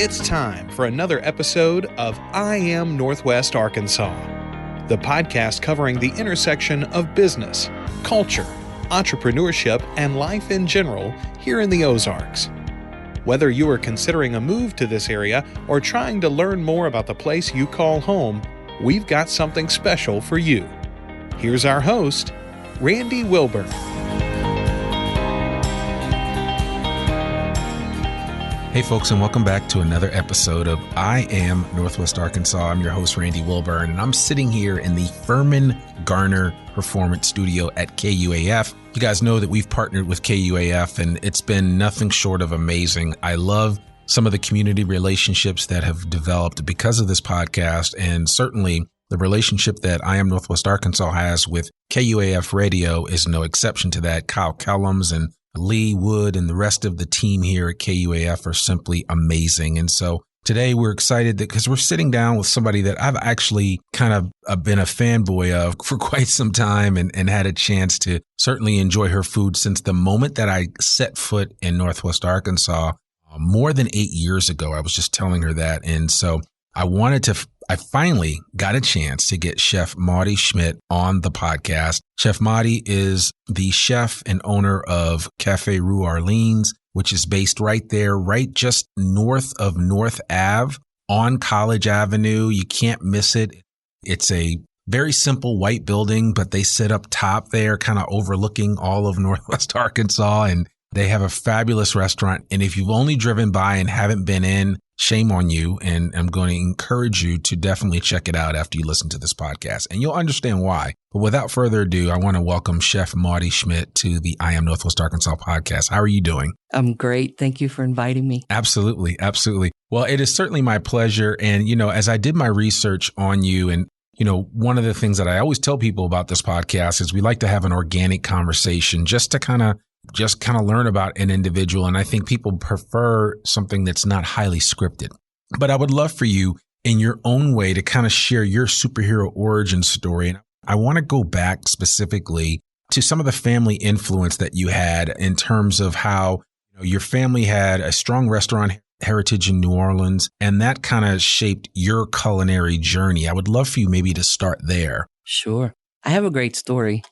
It's time for another episode of I Am Northwest Arkansas, the podcast covering the intersection of business, culture, entrepreneurship, and life in general here in the Ozarks. Whether you are considering a move to this area or trying to learn more about the place you call home, we've got something special for you. Here's our host, Randy Wilburn. Hey folks, and welcome back to another episode of I Am Northwest Arkansas. I'm your host, Randy Wilburn, and I'm sitting here in the Furman Garner Performance Studio at KUAF. You guys know that we've partnered with KUAF, and it's been nothing short of amazing. I love some of the community relationships that have developed because of this podcast, and certainly the relationship that I Am Northwest Arkansas has with KUAF Radio is no exception to that. Kyle Kellums and Lee Wood and the rest of the team here at KUAF are simply amazing. And so today we're excited because we're sitting down with somebody that I've actually kind of been a fanboy of for quite some time and had a chance to certainly enjoy her food since the moment that I set foot in Northwest Arkansas more than 8 years ago. I was just telling her that. And so I finally got a chance to get Chef Maudie Schmitt on the podcast. Chef Maudie is the chef and owner of Cafe Rue Orleans, which is based right there, right just north of North Ave on College Avenue. You can't miss it. It's a very simple white building, but they sit up top there, kind of overlooking all of Northwest Arkansas, and they have a fabulous restaurant. And if you've only driven by and haven't been in, shame on you. And I'm going to encourage you to definitely check it out after you listen to this podcast. And you'll understand why. But without further ado, I want to welcome Chef Maudie Schmitt to the I Am Northwest Arkansas podcast. How are you doing? I'm great. Thank you for inviting me. Absolutely. Absolutely. Well, it is certainly my pleasure. And, as I did my research on you, and one of the things that I always tell people about this podcast is we like to have an organic conversation just to kind of learn about an individual. And I think people prefer something that's not highly scripted. But I would love for you in your own way to kind of share your superhero origin story. And I want to go back specifically to some of the family influence that you had in terms of how your family had a strong restaurant heritage in New Orleans, and that kind of shaped your culinary journey. I would love for you maybe to start there. Sure. I have a great story.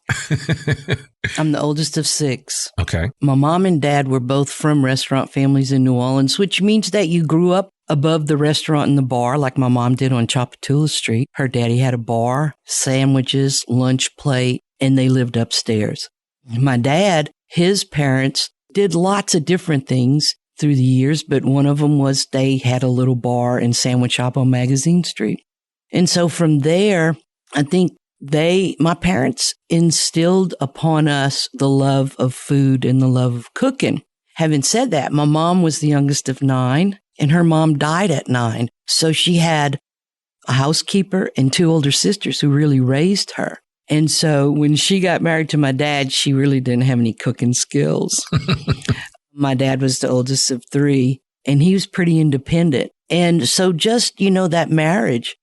I'm the oldest of 6. Okay. My mom and dad were both from restaurant families in New Orleans, which means that you grew up above the restaurant and the bar like my mom did on Chapatula Street. Her daddy had a bar, sandwiches, lunch plate, and they lived upstairs. My dad, his parents did lots of different things through the years, but one of them was they had a little bar and sandwich shop on Magazine Street. And so from there, I think my parents instilled upon us the love of food and the love of cooking. Having said that, my mom was the youngest of 9 and her mom died at 9. So she had a housekeeper and 2 older sisters who really raised her. And so when she got married to my dad, she really didn't have any cooking skills. My dad was the oldest of 3 and he was pretty independent. And so just, that marriage,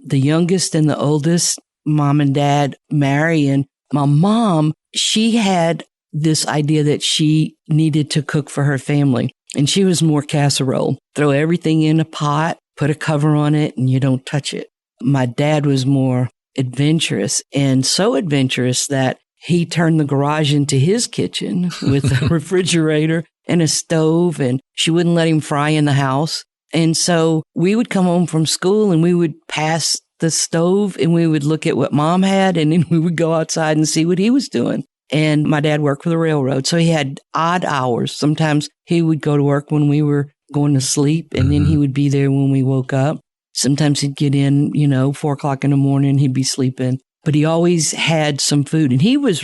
the youngest and the oldest, mom and dad marrying. My mom, she had this idea that she needed to cook for her family. And she was more casserole. Throw everything in a pot, put a cover on it, and you don't touch it. My dad was more adventurous, and so adventurous that he turned the garage into his kitchen with a refrigerator and a stove, and she wouldn't let him fry in the house. And so we would come home from school and we would pass the stove and we would look at what mom had, and then we would go outside and see what he was doing. And my dad worked for the railroad, so he had odd hours. Sometimes he would go to work when we were going to sleep, and then he would be there when we woke up. Sometimes he'd get in, 4 o'clock in the morning, he'd be sleeping, but he always had some food. And he was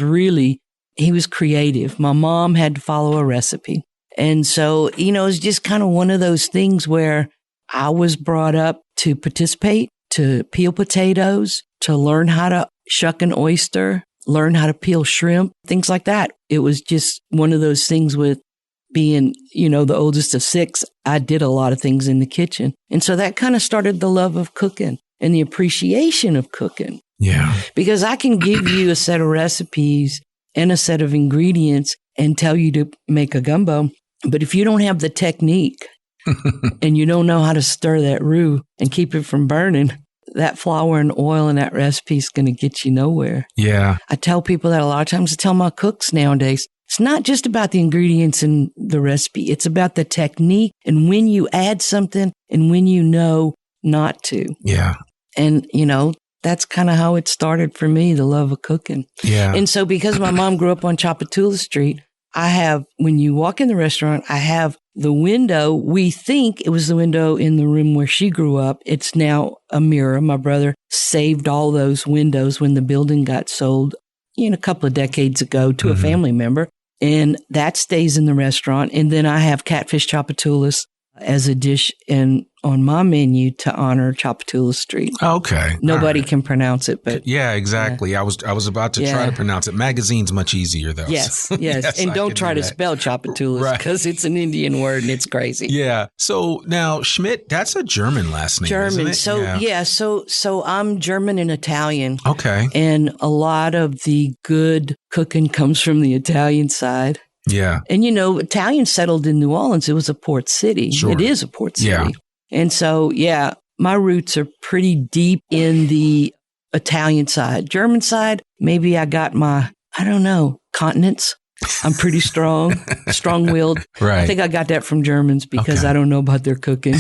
creative. My mom had to follow a recipe. And so, it's just kind of one of those things where I was brought up to participate, to peel potatoes, to learn how to shuck an oyster, learn how to peel shrimp, things like that. It was just one of those things with being, the oldest of 6. I did a lot of things in the kitchen. And so that kind of started the love of cooking and the appreciation of cooking. Yeah. Because I can give you a set of recipes and a set of ingredients and tell you to make a gumbo. But if you don't have the technique and you don't know how to stir that roux and keep it from burning, that flour and oil in that recipe is going to get you nowhere. Yeah. I tell people that a lot of times. I tell my cooks nowadays, it's not just about the ingredients in the recipe. It's about the technique and when you add something and when you know not to. Yeah. And, that's kind of how it started for me, the love of cooking. Yeah. And so because my mom grew up on Chapatula Street, when you walk in the restaurant, I have the window. We think it was the window in the room where she grew up. It's now a mirror. My brother saved all those windows when the building got sold a couple of decades ago to a family member. And that stays in the restaurant. And then I have catfish chapatulas as a dish on my menu to honor Chapatula Street. Okay. Nobody can pronounce it, but yeah, exactly. I was about to try to pronounce it. Magazine's much easier though. Yes, so, yes. And don't try to spell Chapatulas because it's an Indian word and it's crazy. Yeah. So now Schmitt, that's a German last name. German. Isn't it? So I'm German and Italian. Okay. And a lot of the good cooking comes from the Italian side. Yeah. And Italians settled in New Orleans. It was a port city. Sure. It is a port city. Yeah. And so, my roots are pretty deep in the Italian side. German side, maybe I got my, continence. I'm pretty strong-willed. Right. I think I got that from Germans because I don't know about their cooking.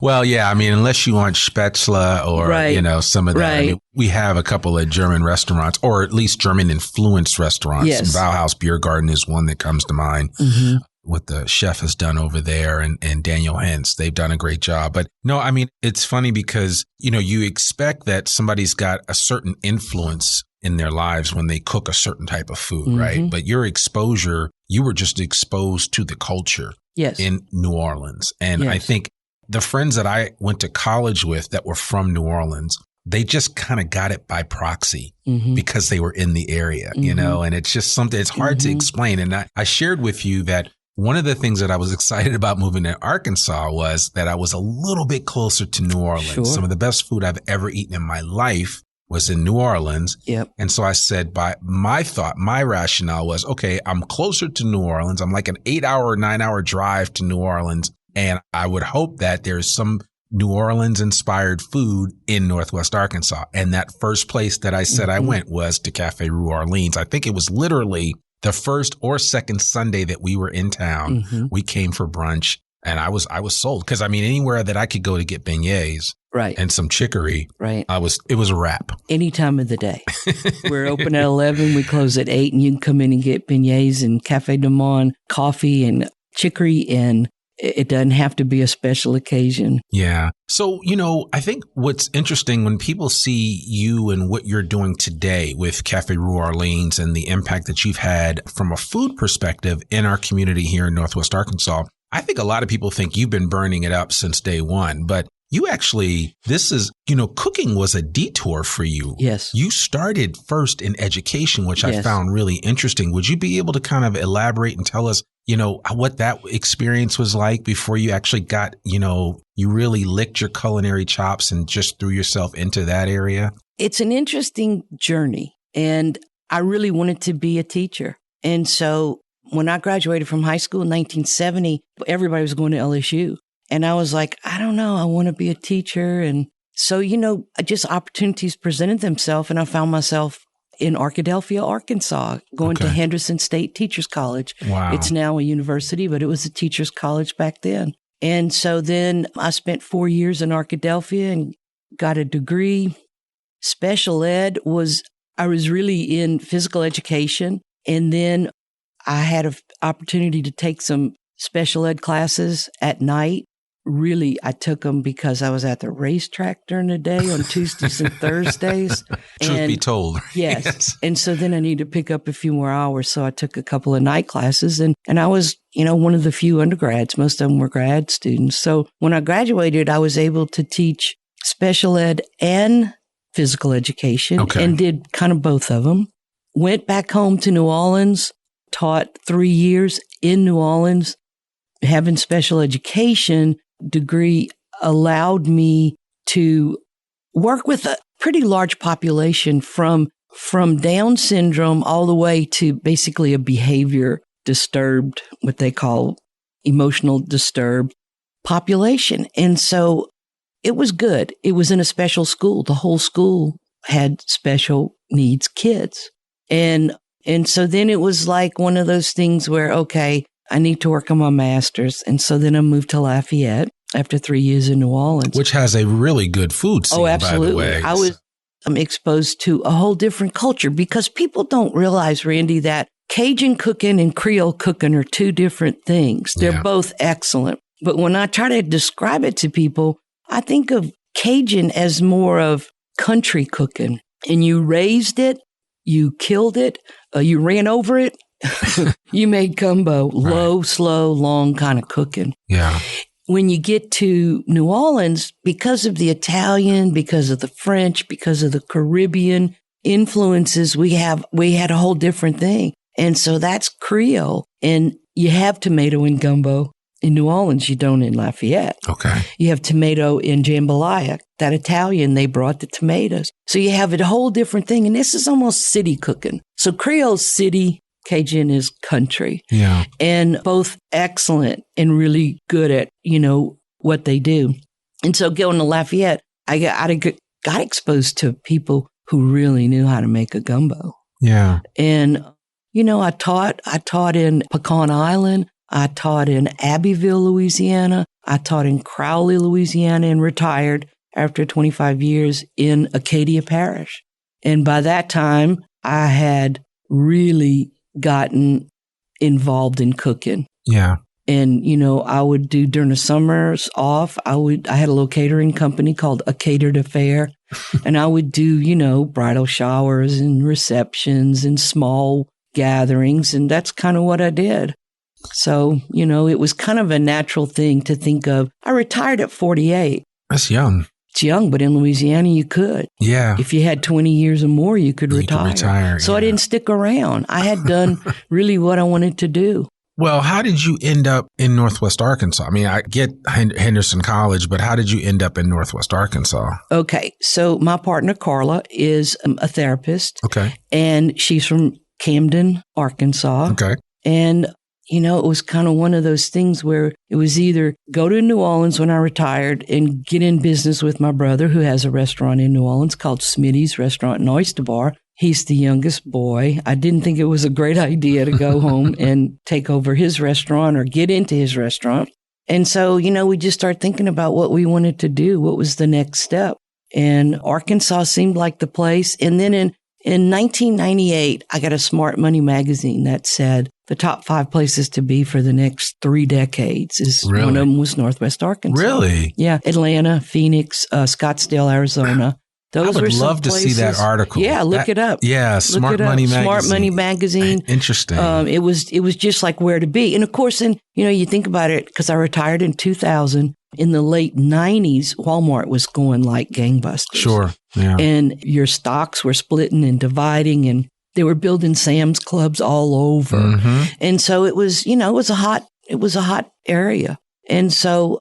Well, yeah, unless you want Spätzle or, some of that. Right. We have a couple of German restaurants, or at least German-influenced restaurants. Yes. Bauhaus Beer Garden is one that comes to mind. Mm-hmm. What the chef has done over there and Daniel Hentz, they've done a great job. But no, it's funny because, you expect that somebody's got a certain influence in their lives when they cook a certain type of food, right? But your exposure, you were just exposed to the culture in New Orleans. And I think the friends that I went to college with that were from New Orleans, they just kind of got it by proxy because they were in the area, and it's just something, it's hard to explain. And I shared with you that one of the things that I was excited about moving to Arkansas was that I was a little bit closer to New Orleans. Sure. Some of the best food I've ever eaten in my life was in New Orleans. Yep. And so I said, my rationale was, okay, I'm closer to New Orleans. I'm like an 8-hour, 9-hour drive to New Orleans. And I would hope that there's some New Orleans inspired food in Northwest Arkansas. And that first place that I said I went was to Cafe Rue Orleans. I think it was literally the first or second Sunday that we were in town. We came for brunch and I was sold. Cause anywhere that I could go to get beignets and some chicory, it was a wrap. Any time of the day. We're open at 11. We close at 8 and you can come in and get beignets and Cafe du Monde coffee and chicory, and it doesn't have to be a special occasion. Yeah. So, I think what's interesting when people see you and what you're doing today with Cafe Rue Orleans and the impact that you've had from a food perspective in our community here in Northwest Arkansas, I think a lot of people think you've been burning it up since day one, but you actually, cooking was a detour for you. Yes. You started first in education, which I found really interesting. Would you be able to kind of elaborate and tell us, what that experience was like before you actually got, you really licked your culinary chops and just threw yourself into that area? It's an interesting journey, and I really wanted to be a teacher. And so when I graduated from high school in 1970, everybody was going to LSU. And I was like, I don't know, I want to be a teacher. And so, just opportunities presented themselves, and I found myself in Arkadelphia, Arkansas, going to Henderson State Teachers College. Wow. It's now a university, but it was a teachers college back then. And so then I spent 4 years in Arkadelphia and got a degree. Special ed I was really in physical education. And then I had an opportunity to take some special ed classes at night. Really, I took them because I was at the racetrack during the day on Tuesdays and Thursdays. Truth be told. Yes. And so then I needed to pick up a few more hours. So I took a couple of night classes, and I was, one of the few undergrads. Most of them were grad students. So when I graduated, I was able to teach special ed and physical education and did kind of both of them. Went back home to New Orleans, taught 3 years in New Orleans. Having special education degree allowed me to work with a pretty large population from Down syndrome all the way to basically a behavior disturbed, what they call emotional disturbed. population. And so it was good. It was in a special school. The whole school had special needs kids. And so then it was like one of those things where, okay, I need to work on my master's. And so then I moved to Lafayette after 3 years in New Orleans. Which has a really good food scene, absolutely. by the way. I was exposed to a whole different culture because people don't realize, Randy, that Cajun cooking and Creole cooking are two different things. They're both excellent. But when I try to describe it to people, I think of Cajun as more of country cooking. And you raised it, you killed it, you ran over it, you made gumbo, low, slow, long kind of cooking. Yeah. When you get to New Orleans, because of the Italian, because of the French, because of the Caribbean influences, we had a whole different thing. And so that's Creole. And you have tomato in gumbo. In New Orleans, you don't in Lafayette. Okay. You have tomato in jambalaya. That Italian, they brought the tomatoes. So you have a whole different thing. And this is almost city cooking. So Creole's city, Cajun is country. Yeah. And both excellent and really good at, what they do. And so going to Lafayette, I got exposed to people who really knew how to make a gumbo. Yeah. And, I taught in Pecan Island. I taught in Abbeville, Louisiana. I taught in Crowley, Louisiana, and retired after 25 years in Acadia Parish. And by that time, I had really gotten involved in cooking. Yeah. And, I would do during the summers off, I had a little catering company called A Catered Affair. And I would do, bridal showers and receptions and small gatherings. And that's kind of what I did. So, it was kind of a natural thing to think of. I retired at 48. That's young. It's young, but in Louisiana, you could. Yeah. If you had 20 years or more, you could retire. So I didn't stick around. I had done really what I wanted to do. Well, how did you end up in Northwest Arkansas? I mean, I get Henderson College, but how did you end up in Northwest Arkansas? Okay. So my partner, Carla, is a therapist. Okay. And she's from Camden, Arkansas. Okay. And it was kind of one of those things where it was either go to New Orleans when I retired and get in business with my brother, who has a restaurant in New Orleans called Smitty's Restaurant and Oyster Bar. He's the youngest boy. I didn't think it was a great idea to go home and take over his restaurant or get into his restaurant. And so, we just started thinking about what we wanted to do. What was the next step? And Arkansas seemed like the place. And then in 1998, I got a Smart Money magazine that said the top 5 places to be for the next 3 decades. Really? One of them was Northwest Arkansas. Really? Yeah. Atlanta, Phoenix, Scottsdale, Arizona. Those I would love to see that article. Yeah, look it up. Yeah, Smart Money magazine. Smart Money magazine. Interesting. It was just like where to be. And of course, you think about it, because I retired in 2000. In the late 90s, Walmart was going like gangbusters. Sure. Yeah. And your stocks were splitting and dividing, and they were building Sam's Clubs all over. Mm-hmm. And so it was a hot area. And so,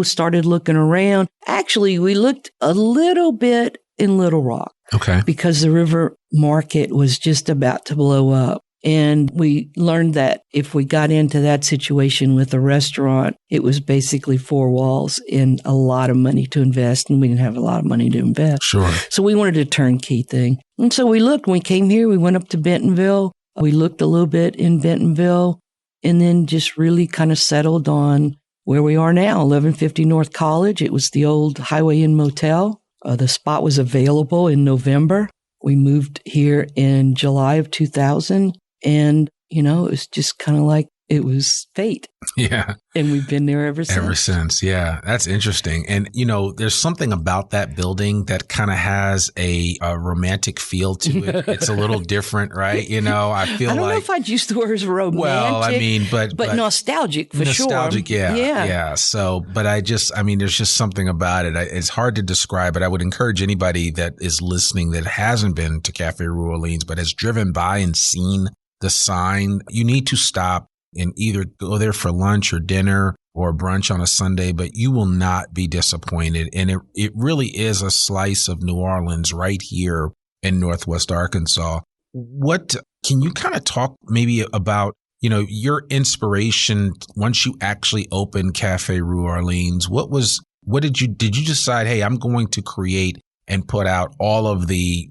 started looking around. Actually, we looked a little bit in Little Rock. Okay. Because the river market was just about to blow up. And we learned that if we got into that situation with a restaurant, it was basically 4 walls and a lot of money to invest. And we didn't have a lot of money to invest. Sure. So we wanted a turnkey thing. And so we looked. When we came here, we went up to Bentonville. We looked a little bit in Bentonville and then just really kind of settled on where we are now, 1150 North College. It was the old Highway Inn Motel. The spot was available in November. We moved here in July of 2000. And, it was just kind of like it was fate. Yeah. And we've been there ever since. Ever since. Yeah. That's interesting. And, there's something about that building that kind of has a romantic feel to it. It's a little different, right? I don't know if I'd use the words romantic. Well, I mean, but nostalgic for sure. Nostalgic. Yeah. Yeah. So, but there's just something about it. It's hard to describe, but I would encourage anybody that is listening that hasn't been to Cafe Rue Orleans, but has driven by and seen the sign, you need to stop and either go there for lunch or dinner or brunch on a Sunday, but you will not be disappointed. And it really is a slice of New Orleans right here in Northwest Arkansas. What can you kind of talk maybe about, your inspiration once you actually opened Cafe Rue Orleans? Did you decide, hey, I'm going to create and put out all of the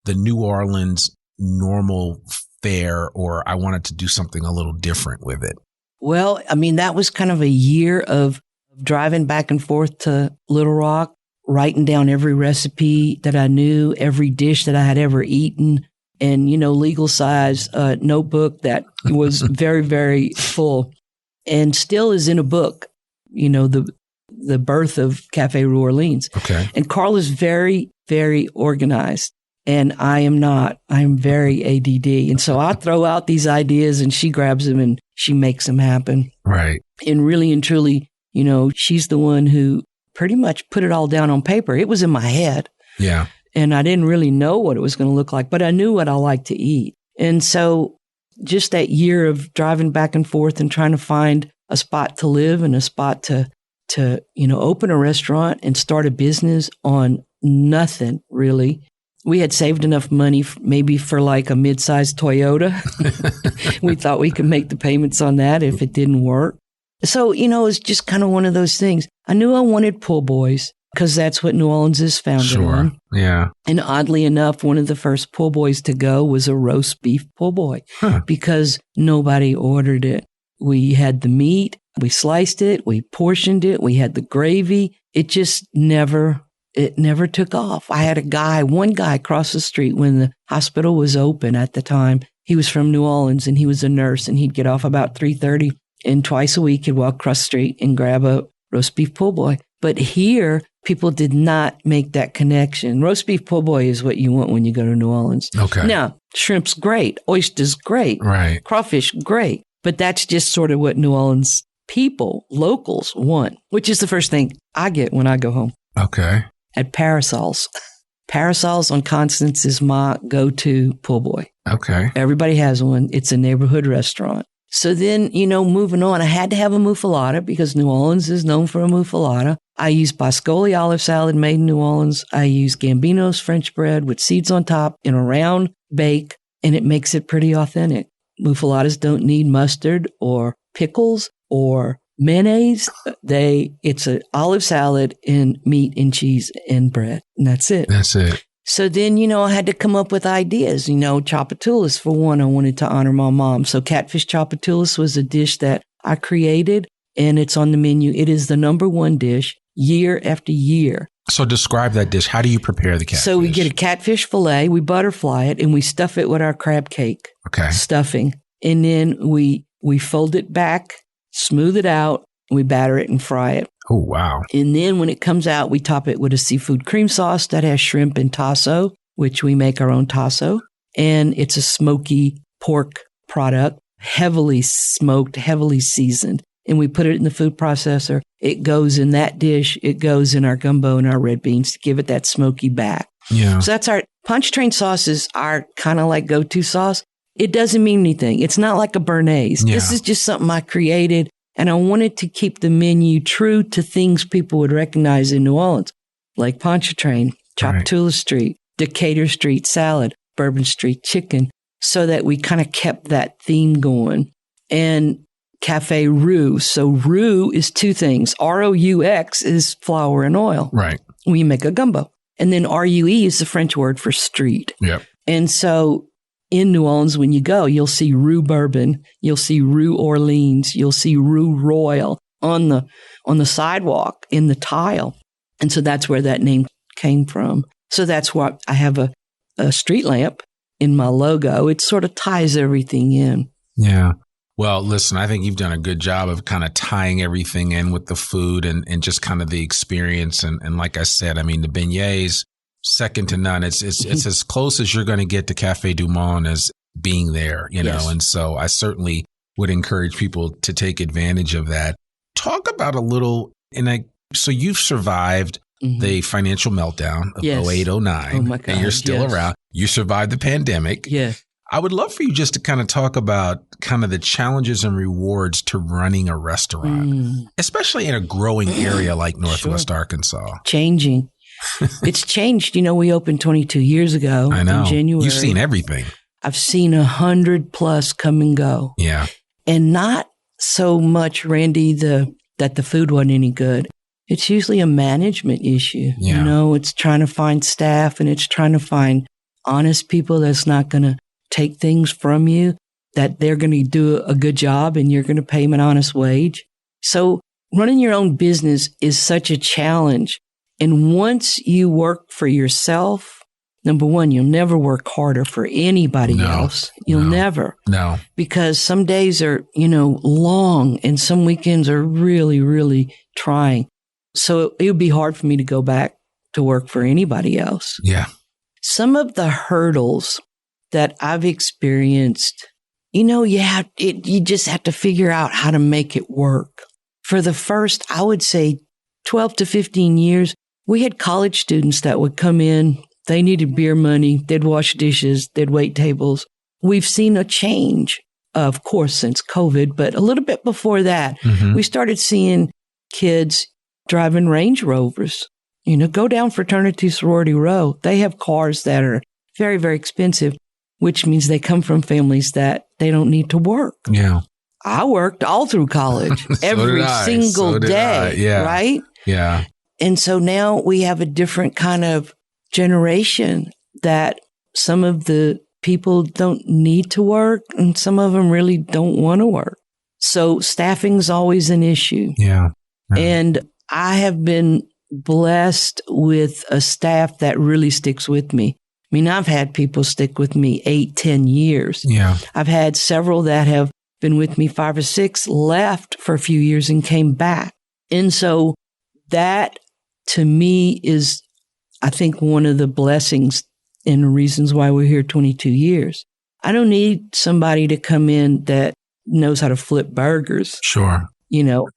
New Orleans normal fare, or I wanted to do something a little different with it? Well, I mean, that was kind of a year of driving back and forth to Little Rock, writing down every recipe that I knew, every dish that I had ever eaten, and, legal size notebook that was very, very full and still is in a book, the birth of Cafe Rue Orleans. Okay. And Carl is very, very organized. And I am not. I'm very ADD. And so I throw out these ideas and she grabs them and she makes them happen. Right. And really and truly, she's the one who pretty much put it all down on paper. It was in my head. Yeah. And I didn't really know what it was going to look like, but I knew what I liked to eat. And so just that year of driving back and forth and trying to find a spot to live and a spot to open a restaurant and start a business on nothing really. We had saved enough money maybe for like a mid-sized Toyota. We thought we could make the payments on that if it didn't work. So, it was just kind of one of those things. I knew I wanted po' boys because that's what New Orleans is founded on. Yeah. And oddly enough, one of the first po' boys to go was a roast beef po' boy because nobody ordered it. We had the meat, we sliced it, we portioned it, we had the gravy. It just never took off. I had one guy across the street when the hospital was open at the time. He was from New Orleans and he was a nurse and he'd get off about 3:30 and twice a week he'd walk across the street and grab a roast beef po' boy. But here, people did not make that connection. Roast beef po' boy is what you want when you go to New Orleans. Okay. Now, shrimp's great. Oysters, great. Right. Crawfish, great. But that's just sort of what New Orleans people, locals want, which is the first thing I get when I go home. Okay. At Parasols. Parasols on Constance is my go-to po' boy. Okay. Everybody has one. It's a neighborhood restaurant. So then, moving on, I had to have a muffalata because New Orleans is known for a muffalata. I use Boscoli olive salad made in New Orleans. I use Gambino's French bread with seeds on top in a round bake, and it makes it pretty authentic. Muffalatas don't need mustard or pickles or mayonnaise. It's an olive salad and meat and cheese and bread, and that's it. That's it. So then, I had to come up with ideas. Chapatulas, for one, I wanted to honor my mom. So catfish chapatulas was a dish that I created, and it's on the menu. It is the number one dish year after year. So describe that dish. How do you prepare the catfish? So we get a catfish fillet, we butterfly it, and we stuff it with our crab cake stuffing. And then we fold it back, smooth it out, we batter it and fry it. Oh, wow. And then when it comes out, we top it with a seafood cream sauce that has shrimp and tasso, which we make our own tasso. And it's a smoky pork product, heavily smoked, heavily seasoned. And we put it in the food processor. It goes in that dish. It goes in our gumbo and our red beans to give it that smoky back. Yeah. So that's our Pontchartrain sauce is our kind of like go-to sauce. It doesn't mean anything. It's not like a Bernaise. Yeah. This is just something I created. And I wanted to keep the menu true to things people would recognize in New Orleans, like Pontchartrain, Chapatula Street, Decatur Street salad, Bourbon Street chicken, so that we kind of kept that theme going. And Cafe Rue. So Rue is two things. R-O-U-X is flour and oil. Right. We make a gumbo. And then R-U-E is the French word for street. Yep. And so in New Orleans, when you go, you'll see Rue Bourbon, you'll see Rue Orleans, you'll see Rue Royal on the sidewalk in the tile. And so that's where that name came from. So that's why I have a street lamp in my logo. It sort of ties everything in. Yeah. Well, listen, I think you've done a good job of kind of tying everything in with the food and just kind of the experience. And like I said, I mean, the beignets, second to none. It's as close as you're going to get to Café du Monde as being there, you know. Yes. And so I certainly would encourage people to take advantage of that. Talk about a little, so you've survived the financial meltdown of 08, 09. Oh my God, and you're still around. You survived the pandemic. Yeah. I would love for you just to kind of talk about kind of the challenges and rewards to running a restaurant, especially in a growing area like Northwest Arkansas. Changing. It's changed. We opened 22 years ago. I know. In January. You've seen everything. I've seen 100 plus come and go. Yeah. And not so much, Randy, that the food wasn't any good. It's usually a management issue. Yeah. You know, it's trying to find staff and it's trying to find honest people that's not going to take things from you, that they're going to do a good job and you're going to pay them an honest wage. So running your own business is such a challenge. And once you work for yourself, number one, you'll never work harder for anybody else. You'll never. No. Because some days are, long and some weekends are really, really trying. So it would be hard for me to go back to work for anybody else. Yeah. Some of the hurdles that I've experienced, you just have to figure out how to make it work. For the first, I would say 12 to 15 years, we had college students that would come in. They needed beer money. They'd wash dishes. They'd wait tables. We've seen a change, of course, since COVID, but a little bit before that, we started seeing kids driving Range Rovers. Go down Fraternity Sorority Row. They have cars that are very, very expensive, which means they come from families that they don't need to work. Yeah. I worked all through college, every single day, yeah. Right? Yeah. And so now we have a different kind of generation that some of the people don't need to work and some of them really don't want to work. So staffing's always an issue. Yeah. And I have been blessed with a staff that really sticks with me. I mean, I've had people stick with me 8-10 years. Yeah. I've had several that have been with me 5 or 6, left for a few years and came back. And so that to me is, I think, one of the blessings and the reasons why we're here 22 years. I don't need somebody to come in that knows how to flip burgers. Sure.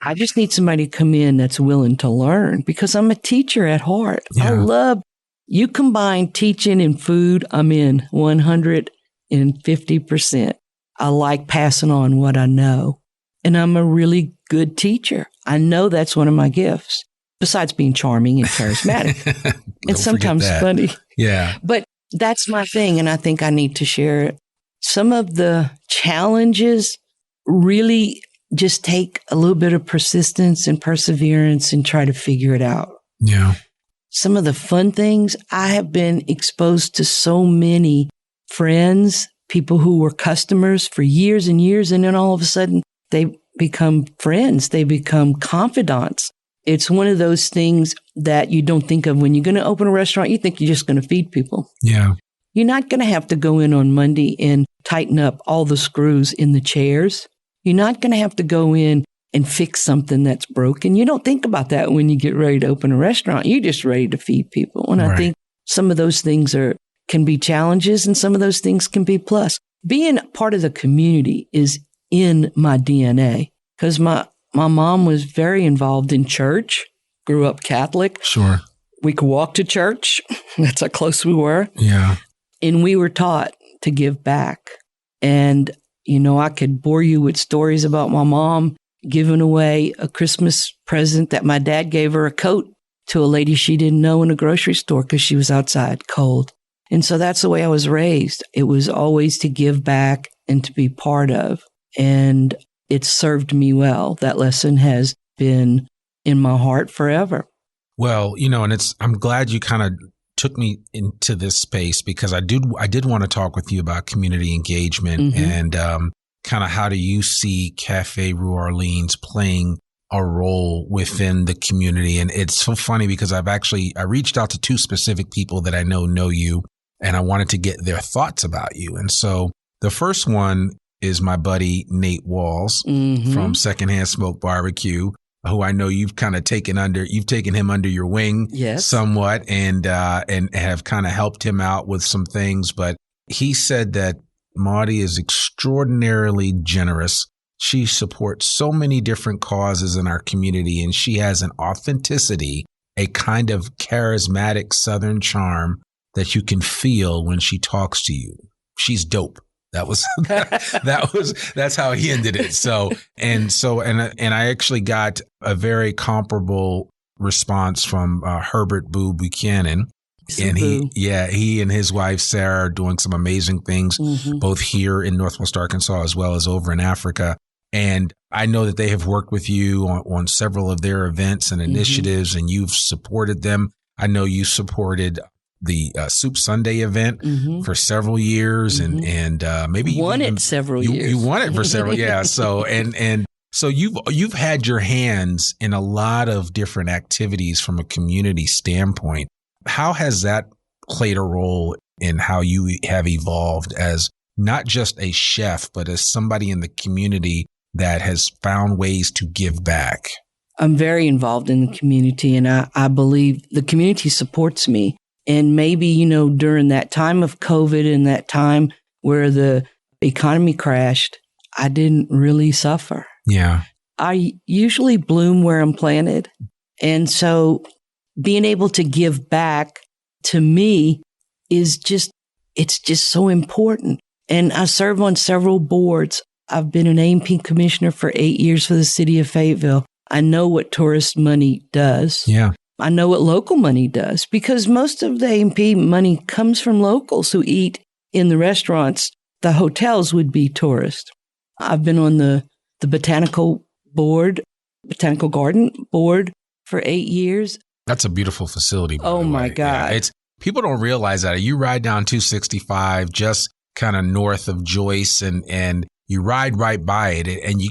I just need somebody to come in that's willing to learn because I'm a teacher at heart. Yeah. You combine teaching and food, I'm in 150%. I like passing on what I know. And I'm a really good teacher. I know that's one of my gifts, besides being charming and charismatic and sometimes funny. Yeah. But that's my thing. And I think I need to share it. Some of the challenges really just take a little bit of persistence and perseverance and try to figure it out. Yeah. Some of the fun things, I have been exposed to so many friends, people who were customers for years and years. And then all of a sudden they become friends. They become confidants. It's one of those things that you don't think of when you're going to open a restaurant. You think you're just going to feed people. Yeah. You're not going to have to go in on Monday and tighten up all the screws in the chairs. You're not going to have to go in and fix something that's broken. You don't think about that when you get ready to open a restaurant. You're just ready to feed people. And I think some of those things can be challenges and some of those things can be plus. Being part of the community is in my DNA because my mom was very involved in church, grew up Catholic. Sure. We could walk to church. That's how close we were. Yeah. And we were taught to give back. And I could bore you with stories about my mom giving away a Christmas present that my dad gave her, a coat, to a lady she didn't know in a grocery store because she was outside cold. And so that's the way I was raised. It was always to give back and to be part of. And it served me well. That lesson has been in my heart forever. Well, and I'm glad you kind of took me into this space because I did want to talk with you about community engagement and kind of how do you see Cafe Rue Orleans playing a role within the community. And it's so funny because I reached out to 2 specific people that I know you, and I wanted to get their thoughts about you. And so the first one is my buddy Nate Walls from Secondhand Smoke Barbecue, who I know you've kind of taken him under your wing somewhat and have kind of helped him out with some things. But he said that Maudie is extraordinarily generous. She supports so many different causes in our community, and she has an authenticity, a kind of charismatic Southern charm that you can feel when she talks to you. She's dope. That's how he ended it. And I actually got a very comparable response from Herbert Boo Buchanan. And he and his wife, Sarah, are doing some amazing things, both here in Northwest Arkansas as well as over in Africa. And I know that they have worked with you on several of their events and initiatives, and you've supported them. I know you supported the Soup Sunday event for several years, and maybe you won it several years. You won it for several, yeah. So so you've had your hands in a lot of different activities from a community standpoint. How has that played a role in how you have evolved as not just a chef, but as somebody in the community that has found ways to give back? I'm very involved in the community, and I believe the community supports me. And maybe, during that time of COVID and that time where the economy crashed, I didn't really suffer. Yeah. I usually bloom where I'm planted. And so being able to give back to me is it's just so important. And I serve on several boards. I've been an A&P commissioner for 8 years for the city of Fayetteville. I know what tourist money does. Yeah. I know what local money does, because most of the A&P money comes from locals who eat in the restaurants. The hotels would be tourists. I've been on the botanical garden board for 8 years. That's a beautiful facility. Oh my God. Yeah, people don't realize that. You ride down 265 just kind of north of Joyce, and you ride right by it, and you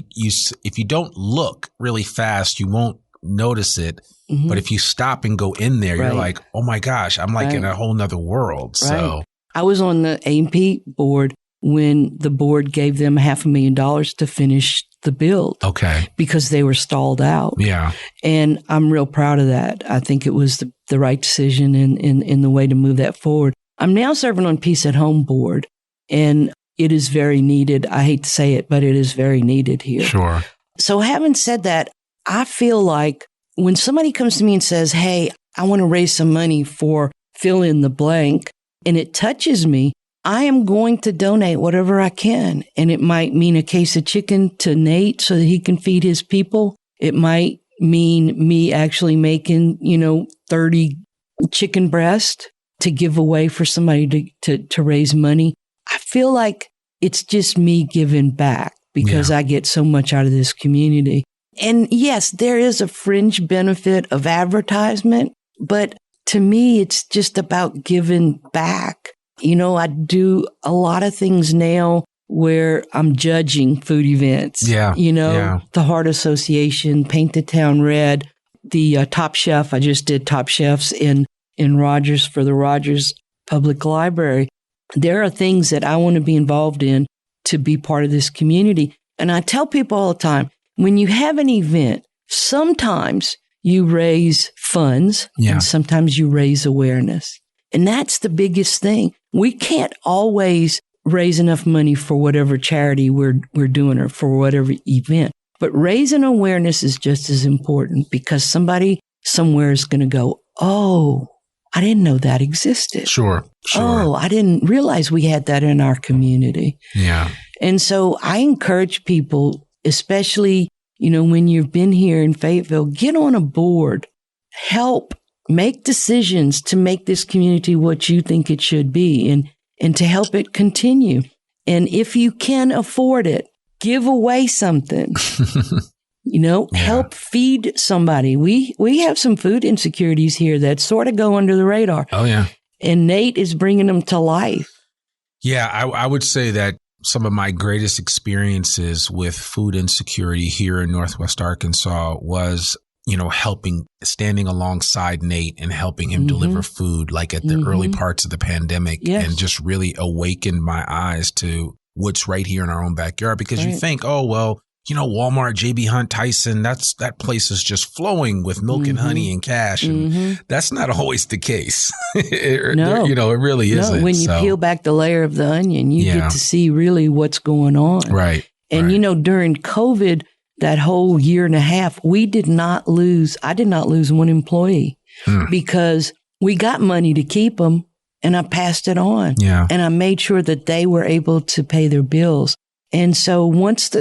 if you don't look really fast, you won't notice it. But if you stop and go in there, you're like, oh my gosh, I'm like in a whole nother world. Right. So I was on the A&P board when the board gave them $500,000 to finish the build. Okay. Because they were stalled out. Yeah. And I'm real proud of that. I think it was the right decision in the way to move that forward. I'm now serving on Peace at Home board, and it is very needed. I hate to say it, but it is very needed here. Sure. So having said that, I feel like when somebody comes to me and says, hey, I want to raise some money for fill in the blank, and it touches me, I am going to donate whatever I can. And it might mean a case of chicken to Nate so that he can feed his people. It might mean me actually making, 30 chicken breasts to give away for somebody to raise money. I feel like it's just me giving back because I get so much out of this community. And yes, there is a fringe benefit of advertisement, but to me, it's just about giving back. I do a lot of things now where I'm judging food events. Yeah. The Heart Association, Paint the Town Red, the Top Chef. I just did Top Chefs in Rogers for the Rogers Public Library. There are things that I want to be involved in to be part of this community. And I tell people all the time, when you have an event, sometimes you raise funds and sometimes you raise awareness. And that's the biggest thing. We can't always raise enough money for whatever charity we're doing or for whatever event. But raising awareness is just as important, because somebody somewhere is going to go, oh, I didn't know that existed. Sure. Oh, I didn't realize we had that in our community. Yeah. And so I encourage people, especially, when you've been here in Fayetteville, get on a board, help make decisions to make this community what you think it should be, and to help it continue. And if you can afford it, give away something. Help feed somebody. We have some food insecurities here that sort of go under the radar. Oh, yeah. And Nate is bringing them to life. Yeah, I would say that some of my greatest experiences with food insecurity here in Northwest Arkansas was, standing alongside Nate and helping him deliver food, like at the early parts of the pandemic, and just really awakened my eyes to what's right here in our own backyard. Because you think, oh, well, Walmart, JB Hunt, Tyson, that place is just flowing with milk and honey and cash. And that's not always the case. No. It really isn't. When you peel back the layer of the onion, you get to see really what's going on. Right. And, during COVID, that whole year and a half, I did not lose one employee because we got money to keep them, and I passed it on. Yeah. And I made sure that they were able to pay their bills. And so once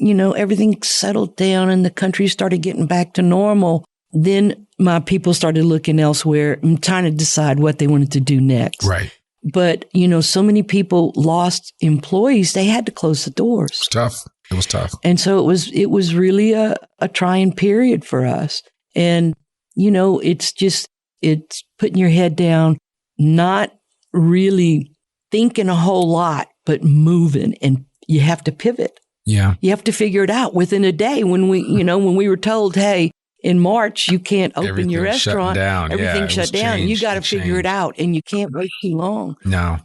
everything settled down and the country started getting back to normal, then my people started looking elsewhere and trying to decide what they wanted to do next. Right. But, so many people lost employees, they had to close the doors. It's tough. It was tough. And so it was really a trying period for us. And, it's putting your head down, not really thinking a whole lot, but moving, and you have to pivot. Yeah. You have to figure it out within a day. When we were told, hey, in March, you can't open your restaurant. Everything shut down. You got to figure it out, and you can't wait too long. No.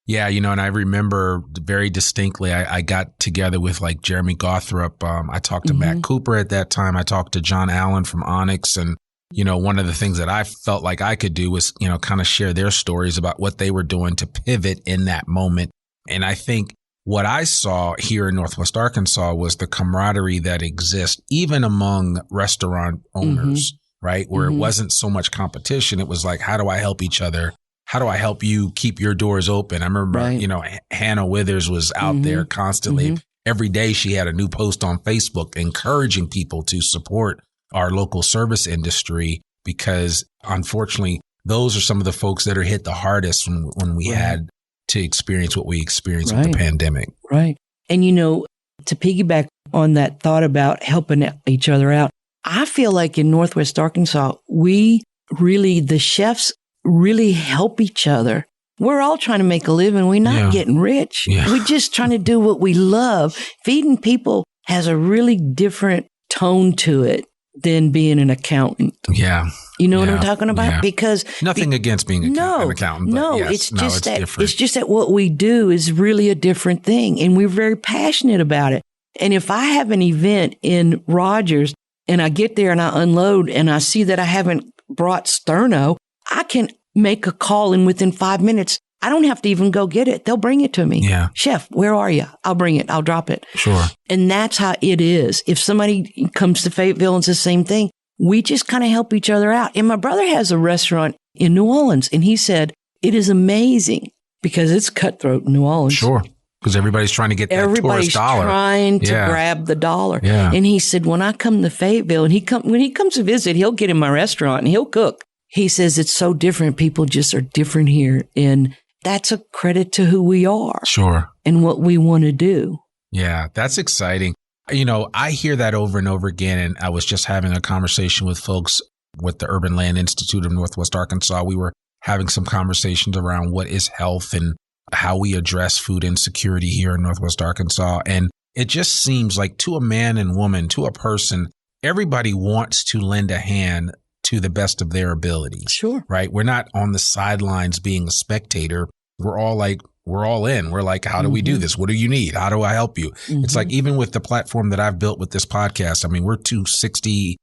Yeah, and I remember very distinctly, I got together with like Jeremy Gothrop. I talked to Matt Cooper at that time. I talked to John Allen from Onyx. And, one of the things that I felt like I could do was, kind of share their stories about what they were doing to pivot in that moment. And I think what I saw here in Northwest Arkansas was the camaraderie that exists even among restaurant owners, right? Where it wasn't so much competition. It was like, how do I help each other? How do I help you keep your doors open? I remember, Hannah Withers was out there constantly. Every day she had a new post on Facebook encouraging people to support our local service industry, because unfortunately, those are some of the folks that are hit the hardest when we had to experience what we experienced with the pandemic. Right. And, to piggyback on that thought about helping each other out, I feel like in Northwest Arkansas, the chefs really help each other. We're all trying to make a living. We're not getting rich. Yeah. We're just trying to do what we love. Feeding people has a really different tone to it than being an accountant. Yeah. You know what I'm talking about? Yeah. Because nothing against being an accountant. But it's just that what we do is really a different thing, and we're very passionate about it. And if I have an event in Rogers and I get there and I unload and I see that I haven't brought sterno, I can make a call, and within 5 minutes, I don't have to even go get it. They'll bring it to me. Yeah. Chef, where are you? I'll bring it. I'll drop it. Sure. And that's how it is. If somebody comes to Fayetteville and says the same thing, we just kind of help each other out. And my brother has a restaurant in New Orleans, and he said, it is amazing because it's cutthroat in New Orleans. Sure. Because everybody's trying to get that tourist dollar. Everybody's trying to grab the dollar. Yeah. And he said, when I come to Fayetteville, and when he comes to visit, he'll get in my restaurant and he'll cook. He says it's so different. People just are different here. And that's a credit to who we are. Sure. And what we want to do. Yeah, that's exciting. I hear that over and over again. And I was just having a conversation with folks with the Urban Land Institute of Northwest Arkansas. We were having some conversations around what is health and how we address food insecurity here in Northwest Arkansas. And it just seems like, to a man and woman, to a person, everybody wants to lend a hand to the best of their abilities. Sure. Right? We're not on the sidelines being a spectator. We're all in. We're like, how do we do this? What do you need? How do I help you? It's like, even with the platform that I've built with this podcast, I mean, we're 260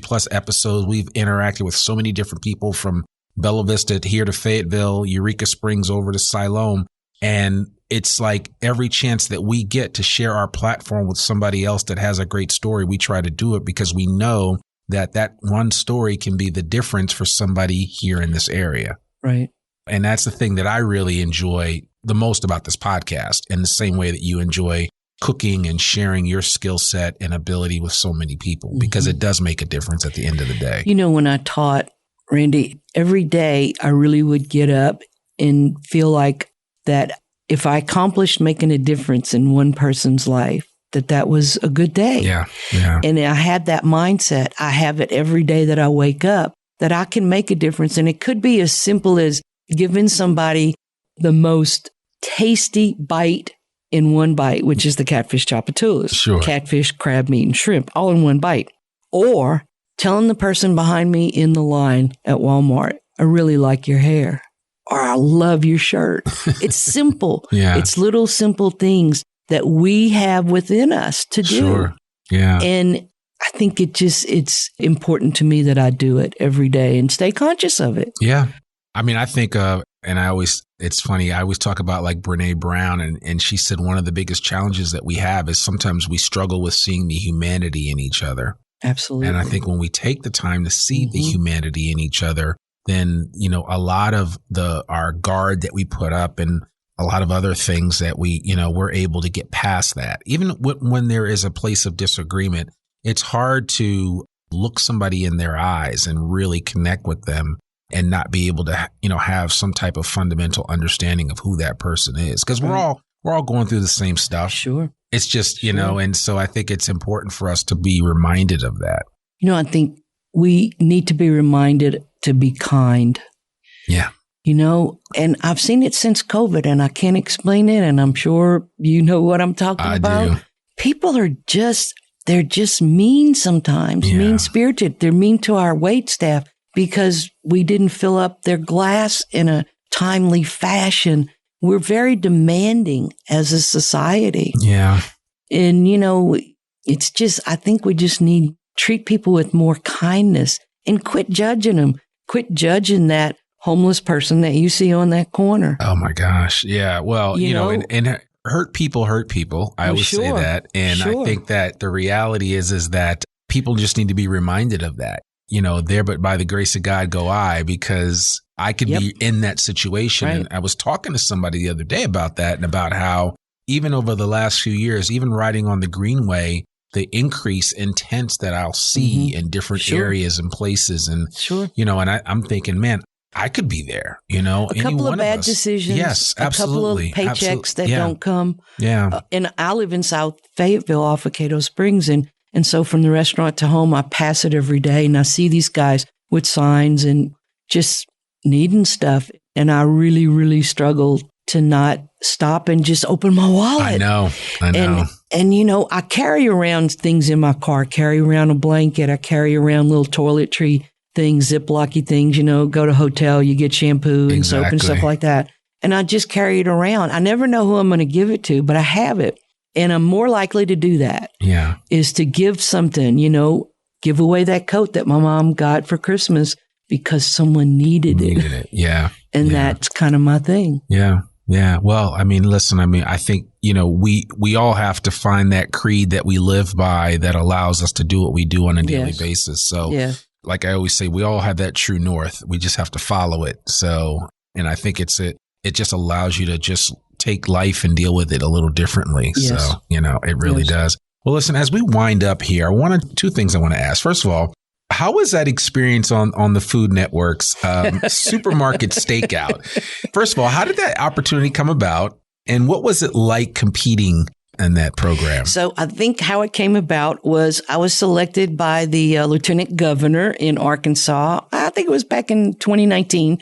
plus episodes. We've interacted with so many different people, from Bella Vista here to Fayetteville, Eureka Springs over to Siloam. And it's like every chance that we get to share our platform with somebody else that has a great story, we try to do it, because we know that one story can be the difference for somebody here in this area. Right. And that's the thing that I really enjoy the most about this podcast, in the same way that you enjoy cooking and sharing your skill set and ability with so many people, because it does make a difference at the end of the day. When I taught, Randy, every day I really would get up and feel like that if I accomplished making a difference in one person's life, that was a good day. Yeah. Yeah. And I had that mindset. I have it every day that I wake up, that I can make a difference. And it could be as simple as giving somebody the most tasty bite in one bite, which is the catfish chapatulas. Sure. Catfish, crab meat, and shrimp, all in one bite. Or telling the person behind me in the line at Walmart, I really like your hair, or I love your shirt. It's simple. Yeah. It's little simple things that we have within us to do. Sure. Yeah. And I think it's important to me that I do it every day and stay conscious of it. Yeah. I mean, I think, it's funny, I always talk about like Brene Brown, and she said one of the biggest challenges that we have is sometimes we struggle with seeing the humanity in each other. Absolutely. And I think when we take the time to see the humanity in each other, then, a lot of our guard that we put up, and a lot of other things that we're able to get past that. Even when there is a place of disagreement, it's hard to look somebody in their eyes and really connect with them and not be able to, have some type of fundamental understanding of who that person is. Because we're all going through the same stuff. Sure. It's just, and so I think it's important for us to be reminded of that. I think we need to be reminded to be kind. Yeah. And I've seen it since COVID, and I can't explain it. And I'm sure you know what I'm talking about. Do. People they're just mean sometimes, mean-spirited. They're mean to our wait staff because we didn't fill up their glass in a timely fashion. We're very demanding as a society. Yeah. And, it's just, I think we just need to treat people with more kindness and quit judging them. Quit judging that homeless person that you see on that corner. Oh my gosh. Yeah. Well, and hurt people. I always say that. And I think that the reality is that people just need to be reminded of that. There, but by the grace of God go I, because I could be in that situation. Right. And I was talking to somebody the other day about that and about how even over the last few years, even riding on the Greenway, the increase in tents that I'll see in different areas and places. And, and I'm thinking, man, I could be there, a couple of bad decisions. Yes, absolutely. A couple of paychecks that don't come. Yeah. And I live in South Fayetteville off of Cato Springs. And so from the restaurant to home, I pass it every day and I see these guys with signs and just needing stuff. And I really, really struggle to not stop and just open my wallet. I know. And I carry around things in my car. I carry around a blanket. I carry around little toiletry things, Ziplocky things, go to a hotel, you get shampoo and soap and stuff like that. And I just carry it around. I never know who I'm going to give it to, but I have it. And I'm more likely to do that. Yeah. Is to give something, give away that coat that my mom got for Christmas because someone needed it. Yeah. And that's kind of my thing. Yeah. Yeah. Well, listen, I think, we all have to find that creed that we live by that allows us to do what we do on a daily basis. So like I always say, we all have that true north. We just have to follow it. So, and I think it just allows you to just take life and deal with it a little differently. Yes. So, it really does. Well, listen, as we wind up here, two things I want to ask. First of all, how was that experience on the Food Network's supermarket stakeout? First of all, how did that opportunity come about? And what was it like competing in that program? So I think how it came about was I was selected by the lieutenant governor in Arkansas. I think it was back in 2019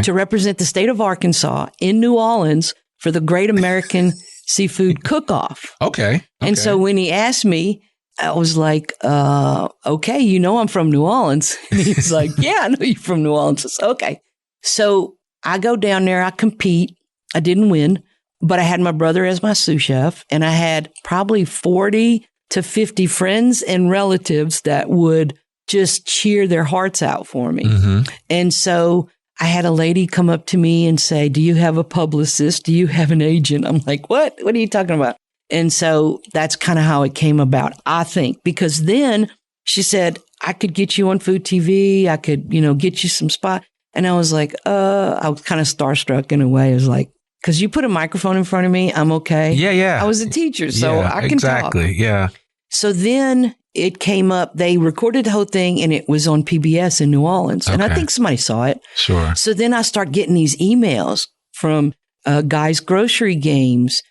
to represent the state of Arkansas in New Orleans for the Great American Seafood Cook-Off. Okay. And so when he asked me, I was like, okay, I'm from New Orleans. And he was like, yeah, I know you're from New Orleans. I said, okay. So I go down there, I compete. I didn't win, but I had my brother as my sous chef, and I had probably 40 to 50 friends and relatives that would just cheer their hearts out for me. And so I had a lady come up to me and say, do you have a publicist? Do you have an agent? I'm like, what? What are you talking about? And so that's kind of how it came about, I think, because then she said, I could get you on Food TV. I could, get you some spot. And I was like, I was kind of starstruck in a way. I was like, because you put a microphone in front of me, I'm okay. Yeah. I was a teacher, so I can talk. Yeah. So then it came up. They recorded the whole thing, and it was on PBS in New Orleans. And I think somebody saw it. Sure. So then I start getting these emails from Guys Grocery Games,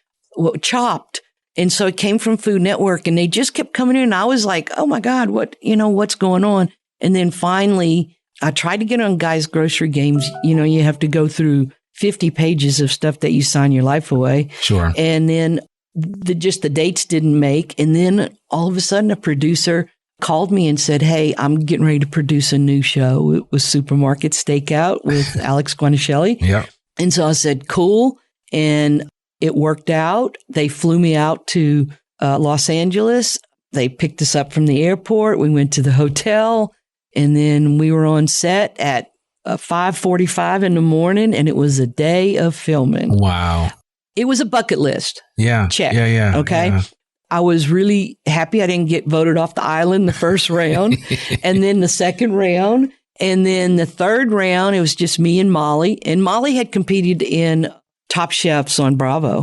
Chopped. And so it came from Food Network, and they just kept coming in. And I was like, oh my God, what's going on? And then finally, I tried to get on Guys Grocery Games. You have to go through 50 pages of stuff that you sign your life away. Sure. And then the dates didn't make. And then all of a sudden a producer called me and said, hey, I'm getting ready to produce a new show. It was Supermarket Stakeout with Alex Guanichelli. Yeah. And so I said, cool. And it worked out. They flew me out to Los Angeles. They picked us up from the airport. We went to the hotel, and then we were on set at 5:45 in the morning, and it was a day of filming. Wow. It was a bucket list. Yeah. Check. Yeah. Okay. Yeah. I was really happy I didn't get voted off the island the first round, and then the second round, and then the third round, it was just me and Molly. And Molly had competed in Top Chefs on Bravo.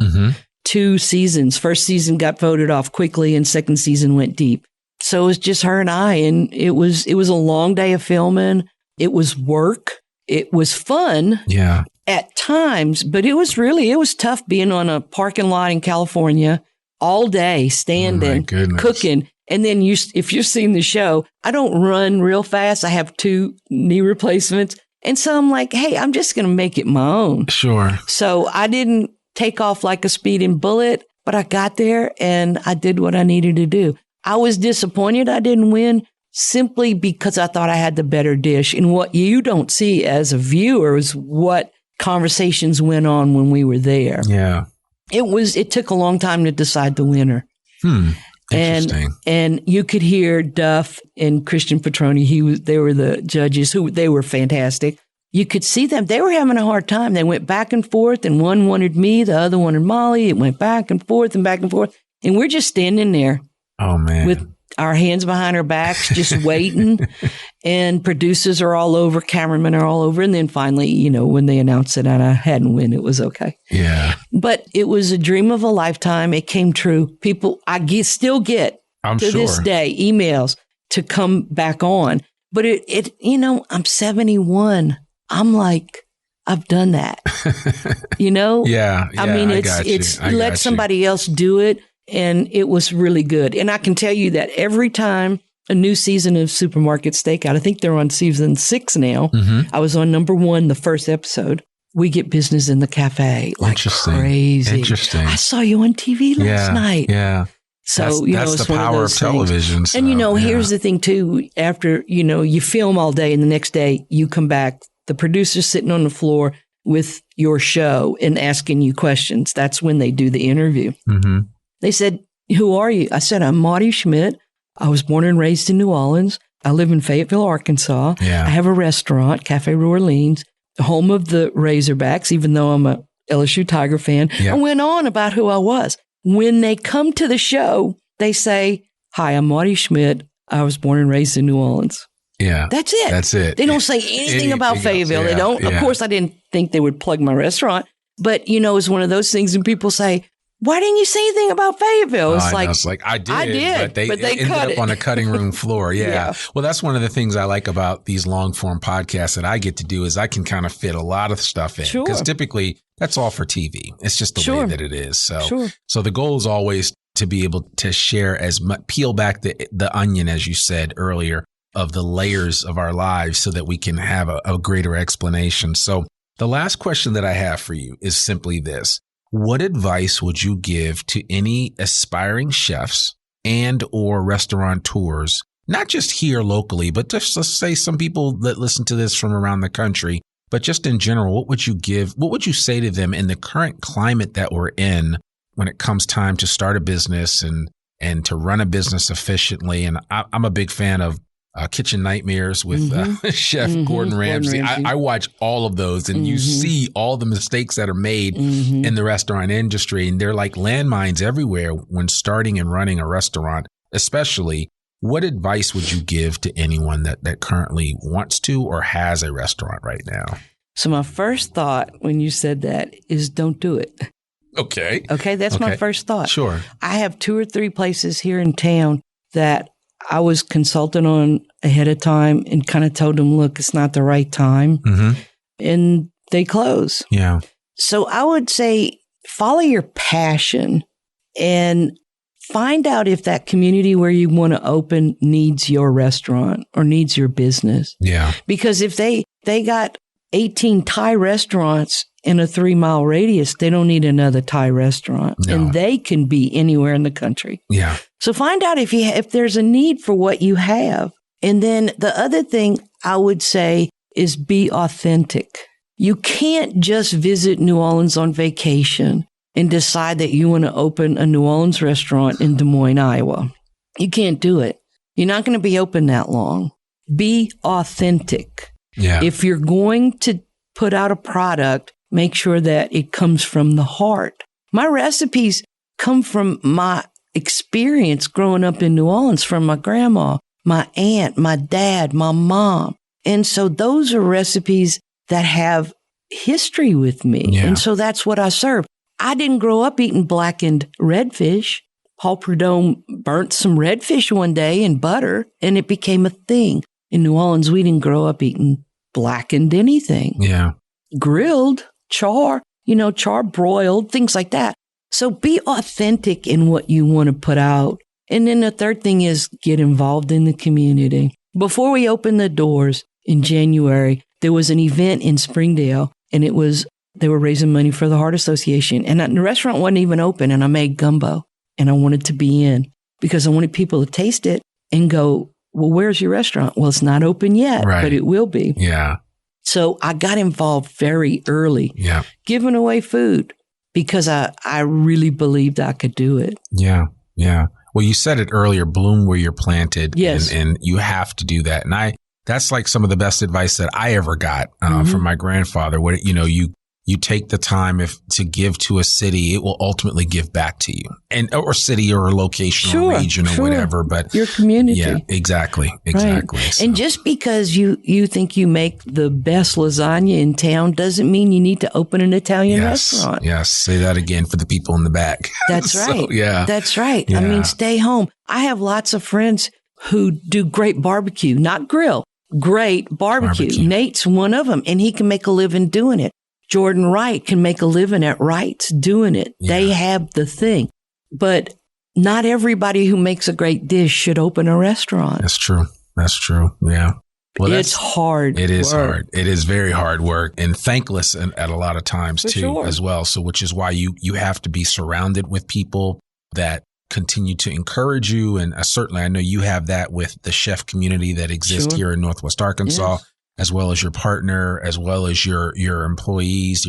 2 seasons. First season got voted off quickly, and second season went deep. So it was just her and I, and it was a long day of filming. It was work. it was fun at times, but it was tough being on a parking lot in California all day, standing, cooking. And then if you've seen the show, I don't run real fast. I have 2 knee replacements. And so I'm like, hey, I'm just going to make it my own. Sure. So I didn't take off like a speeding bullet, but I got there and I did what I needed to do. I was disappointed I didn't win simply because I thought I had the better dish. And what you don't see as a viewer is what conversations went on when we were there. Yeah. It took a long time to decide the winner. Interesting. And you could hear Duff and Christian Petroni. They were the judges they were fantastic. You could see them. They were having a hard time. They went back and forth, and one wanted me, the other wanted Molly. It went back and forth and back and forth. And we're just standing there. Oh, man. With our hands behind our backs, just waiting. And producers are all over, cameramen are all over. And then finally, when they announced it and I hadn't won, it was okay. Yeah. But it was a dream of a lifetime. It came true. Still get, this day, emails to come back on. But I'm 71. I'm like, I've done that. Yeah. I mean, it's let somebody else do it. And it was really good. And I can tell you that every time a new season of Supermarket Stakeout, I think they're on season 6 now. Mm-hmm. I was on number 1, the first episode. We get business in the cafe like crazy. Interesting. I saw you on TV last night. Yeah. So, that's the power of television. So, and, here's the thing, too. After, you film all day and the next day you come back, the producer's sitting on the floor with your show and asking you questions. That's when they do the interview. Mm-hmm. They said, who are you? I said, I'm Maudie Schmitt. I was born and raised in New Orleans. I live in Fayetteville, Arkansas. Yeah. I have a restaurant, Cafe New Orleans, home of the Razorbacks, even though I'm a LSU Tiger fan. Yeah. I went on about who I was. When they come to the show, they say, hi, I'm Maudie Schmitt. I was born and raised in New Orleans. Yeah. That's it. That's it. They don't say anything about Fayetteville. They don't. Of course, I didn't think they would plug my restaurant. But, it's one of those things and people say, why didn't you say anything about Fayetteville? It's like I did, but they ended up on a cutting room floor. Yeah. Well, that's one of the things I like about these long form podcasts that I get to do is I can kind of fit a lot of stuff in because typically that's all for TV. It's just the way that it is. So the goal is always to be able to share as much, peel back the onion, as you said earlier, of the layers of our lives so that we can have a greater explanation. So the last question that I have for you is simply this. What advice would you give to any aspiring chefs and or restaurateurs, not just here locally, but just let's say some people that listen to this from around the country, but just in general, what would you say to them in the current climate that we're in when it comes time to start a business and to run a business efficiently? And I'm a big fan of Kitchen Nightmares with Chef Gordon Ramsay. I watch all of those and you see all the mistakes that are made in the restaurant industry. And they're like landmines everywhere when starting and running a restaurant, especially. What advice would you give to anyone that currently wants to or has a restaurant right now? So my first thought when you said that is don't do it. Okay. That's my first thought. Sure. I have 2 or 3 places here in town that I was consulting on ahead of time and kind of told them, look, it's not the right time. Mm-hmm. And they close. Yeah. So I would say follow your passion and find out if that community where you want to open needs your restaurant or needs your business. Yeah. Because if they got 18 Thai restaurants in a 3-mile radius, they don't need another Thai restaurant. No. And they can be anywhere in the country. Yeah. So find out if there's a need for what you have. And then the other thing I would say is be authentic. You can't just visit New Orleans on vacation and decide that you want to open a New Orleans restaurant in Des Moines, Iowa. You can't do it. You're not going to be open that long. Be authentic. Yeah. If you're going to put out a product, make sure that it comes from the heart. My recipes come from my experience growing up in New Orleans, from my grandma, my aunt, my dad, my mom. And so those are recipes that have history with me. Yeah. And so that's what I serve. I didn't grow up eating blackened redfish. Paul Prudhomme burnt some redfish one day in butter, and it became a thing. In New Orleans, we didn't grow up eating blackened anything. Yeah. Grilled, char broiled, things like that. So be authentic in what you want to put out. And then the third thing is get involved in the community. Before we opened the doors in January, there was an event in Springdale, and they were raising money for the Heart Association. And the restaurant wasn't even open, and I made gumbo, and I wanted to be in because I wanted people to taste it and go, well, where's your restaurant? Well, it's not open yet, but it will be. Yeah. So I got involved very early, giving away food because I really believed I could do it. Yeah. Yeah. Well, you said it earlier, bloom where you're planted. Yes. And you have to do that. And that's like some of the best advice that I ever got from my grandfather. What, you take the time to give to a city, it will ultimately give back to you, or city or location or region or whatever. But your community, yeah, exactly. Right. So. And just because you think you make the best lasagna in town doesn't mean you need to open an Italian restaurant. Yes, say that again for the people in the back. That's right. Yeah, that's right. Yeah. I mean, stay home. I have lots of friends who do great barbecue, not grill, great barbecue. Nate's one of them, and he can make a living doing it. Jordan Wright can make a living at Wright's doing it. Yeah. They have the thing. But not everybody who makes a great dish should open a restaurant. That's true. Yeah. Well, it's hard. It is hard. It is very hard work and thankless at a lot of times too, as well. So, which is why you have to be surrounded with people that continue to encourage you. And certainly I know you have that with the chef community that exists here in Northwest Arkansas. Yes. As well as your partner, as well as your employees,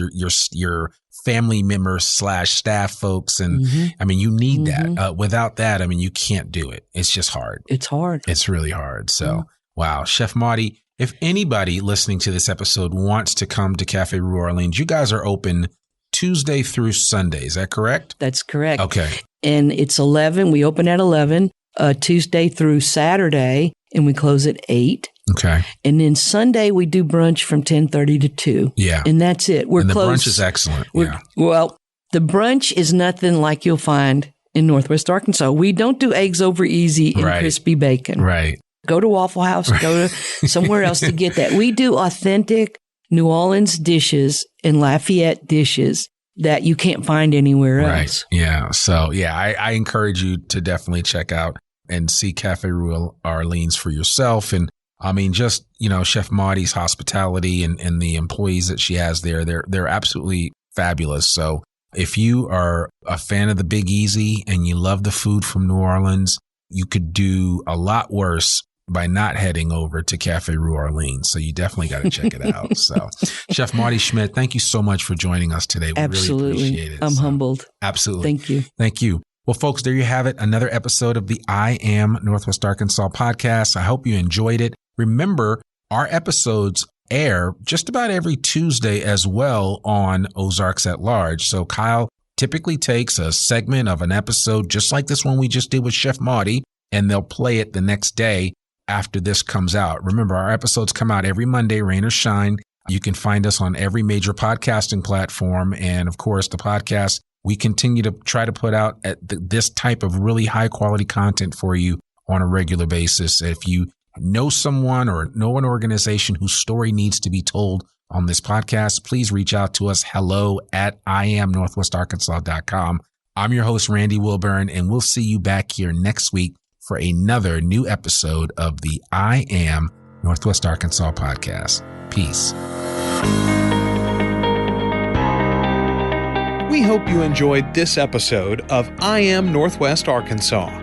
your family members / staff folks. And I mean, you need that. Without that, I mean, you can't do it. It's just hard. It's hard. It's really hard. So, wow. Chef Maudie, if anybody listening to this episode wants to come to Cafe Rue Orleans, you guys are open Tuesday through Sunday. Is that correct? That's correct. Okay. And it's 11. We open at 11, Tuesday through Saturday, and we close at 8. Okay. And then Sunday we do brunch from 10:30 to 2. Yeah. And that's it. We're the closed. Brunch is excellent. Well, the brunch is nothing like you'll find in Northwest Arkansas. We don't do eggs over easy and crispy bacon. Right. Go to Waffle House, go to somewhere else to get that. We do authentic New Orleans dishes and Lafayette dishes that you can't find anywhere else. Yeah. So, I encourage you to definitely check out and see Cafe Rue Orleans for yourself. And I mean, just, Chef Maudie's hospitality and the employees that she has there, they're absolutely fabulous. So if you are a fan of the Big Easy and you love the food from New Orleans, you could do a lot worse by not heading over to Cafe Rue Orleans. So you definitely got to check it out. So Chef Maudie Schmitt, thank you so much for joining us today. We absolutely. Really appreciate it. I'm humbled. Absolutely. Thank you. Well, folks, there you have it. Another episode of the I Am Northwest Arkansas podcast. I hope you enjoyed it. Remember, our episodes air just about every Tuesday as well on Ozarks at Large. So Kyle typically takes a segment of an episode just like this one we just did with Chef Maudie, and they'll play it the next day after this comes out. Remember, our episodes come out every Monday, rain or shine. You can find us on every major podcasting platform. And of course, the podcast, we continue to try to put out this type of really high quality content for you on a regular basis. If you know someone or know an organization whose story needs to be told on this podcast, please reach out to us. hello@IamNorthwestArkansas.com. I'm your host, Randy Wilburn, and we'll see you back here next week for another new episode of the I Am Northwest Arkansas podcast. Peace. We hope you enjoyed this episode of I Am Northwest Arkansas.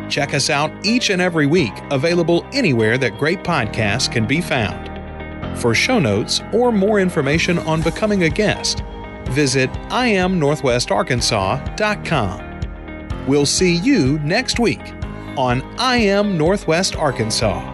Check us out each and every week, available anywhere that great podcasts can be found. For show notes or more information on becoming a guest, visit IamNorthwestArkansas.com. We'll see you next week on I Am Northwest Arkansas.